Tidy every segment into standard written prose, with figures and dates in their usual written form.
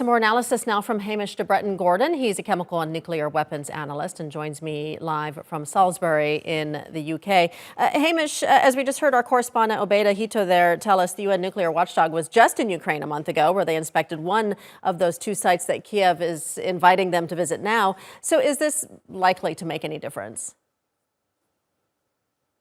to more analysis now from Hamish de Bretton-Gordon. He's a chemical and nuclear weapons analyst and joins me live from Salisbury in the UK. Hamish, as we just heard our correspondent Obeda Hito there tell us, the UN nuclear watchdog was just in Ukraine a month ago, where they inspected one of those two sites that Kiev is inviting them to visit now. So is this likely to make any difference?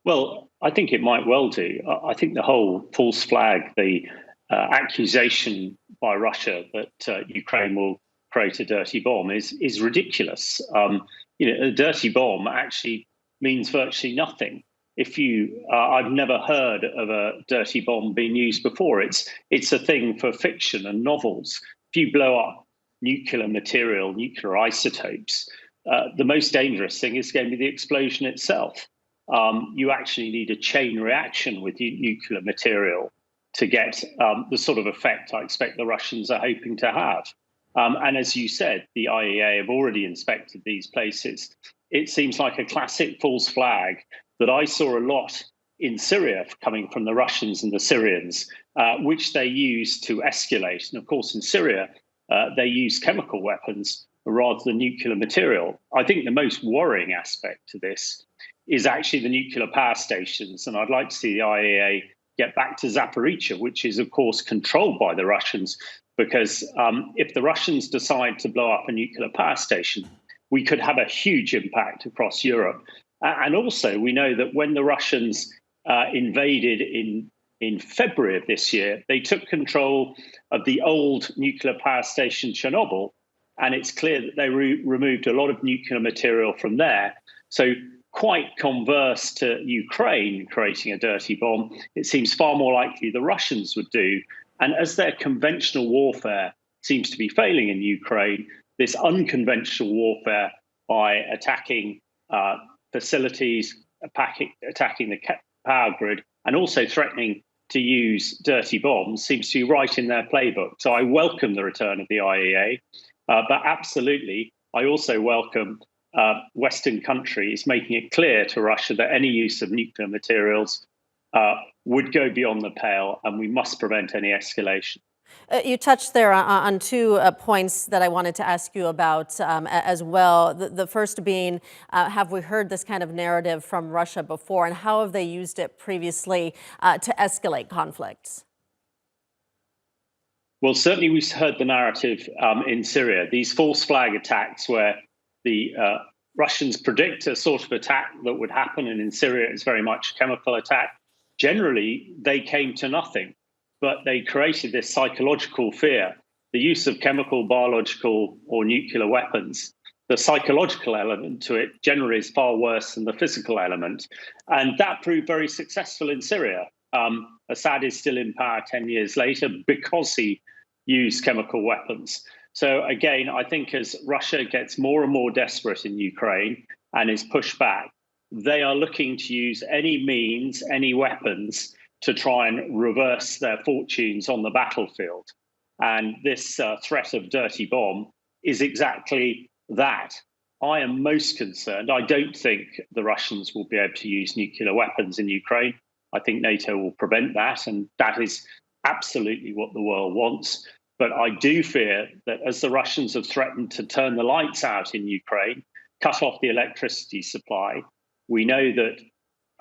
Well, I think it might well do. I think the whole false flag, the accusation by Russia that Ukraine will create a dirty bomb is ridiculous. A dirty bomb actually means virtually nothing. I've never heard of a dirty bomb being used before. It's a thing for fiction and novels. If you blow up nuclear material, nuclear isotopes, the most dangerous thing is going to be the explosion itself. You actually need a chain reaction with nuclear material to get the sort of effect I expect the Russians are hoping to have. And as you said, the IAEA have already inspected these places. It seems like a classic false flag that I saw a lot in Syria coming from the Russians and the Syrians, which they use to escalate. And of course, in Syria, they use chemical weapons rather than nuclear material. I think the most worrying aspect to this is actually the nuclear power stations. And I'd like to see the IAEA get back to Zaporizhzhia, which is, of course, controlled by the Russians, because if the Russians decide to blow up a nuclear power station, we could have a huge impact across Europe. And also, we know that when the Russians invaded in February of this year, they took control of the old nuclear power station Chernobyl, and it's clear that they removed a lot of nuclear material from there. So quite converse to Ukraine creating a dirty bomb, it seems far more likely the Russians would do. And as their conventional warfare seems to be failing in Ukraine, this unconventional warfare by attacking facilities, attacking the power grid, and also threatening to use dirty bombs seems to be right in their playbook. So I welcome the return of the IAEA, but absolutely, I also welcome Western countries making it clear to Russia that any use of nuclear materials would go beyond the pale, and we must prevent any escalation. You touched there on two points that I wanted to ask you about as well. The first being, have we heard this kind of narrative from Russia before, and how have they used it previously to escalate conflicts? Well, certainly we've heard the narrative in Syria, these false flag attacks where the Russians predict a sort of attack that would happen, and in Syria it's very much a chemical attack. Generally, they came to nothing, but they created this psychological fear. The use of chemical, biological, or nuclear weapons, the psychological element to it generally is far worse than the physical element. And that proved very successful in Syria. Assad is still in power 10 years later because he used chemical weapons. So again, I think as Russia gets more and more desperate in Ukraine and is pushed back, they are looking to use any means, any weapons to try and reverse their fortunes on the battlefield. And this threat of dirty bomb is exactly that. I am most concerned. I don't think the Russians will be able to use nuclear weapons in Ukraine. I think NATO will prevent that, and that is absolutely what the world wants. But I do fear that as the Russians have threatened to turn the lights out in Ukraine, cut off the electricity supply, we know that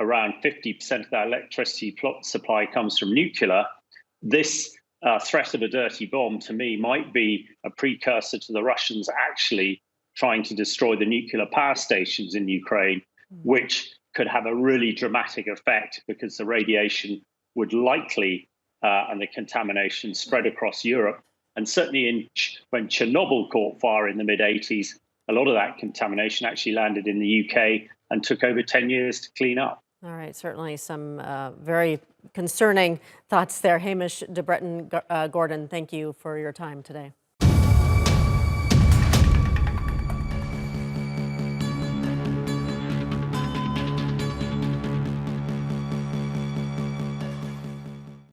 around 50% of that electricity supply comes from nuclear. This threat of a dirty bomb, to me, might be a precursor to the Russians actually trying to destroy the nuclear power stations in Ukraine, which could have a really dramatic effect because the radiation would likely, and the contamination spread across Europe. And certainly when Chernobyl caught fire in the mid-'80s, a lot of that contamination actually landed in the UK and took over 10 years to clean up. All right, certainly some very concerning thoughts there. Hamish de Bretton-Gordon, thank you for your time today.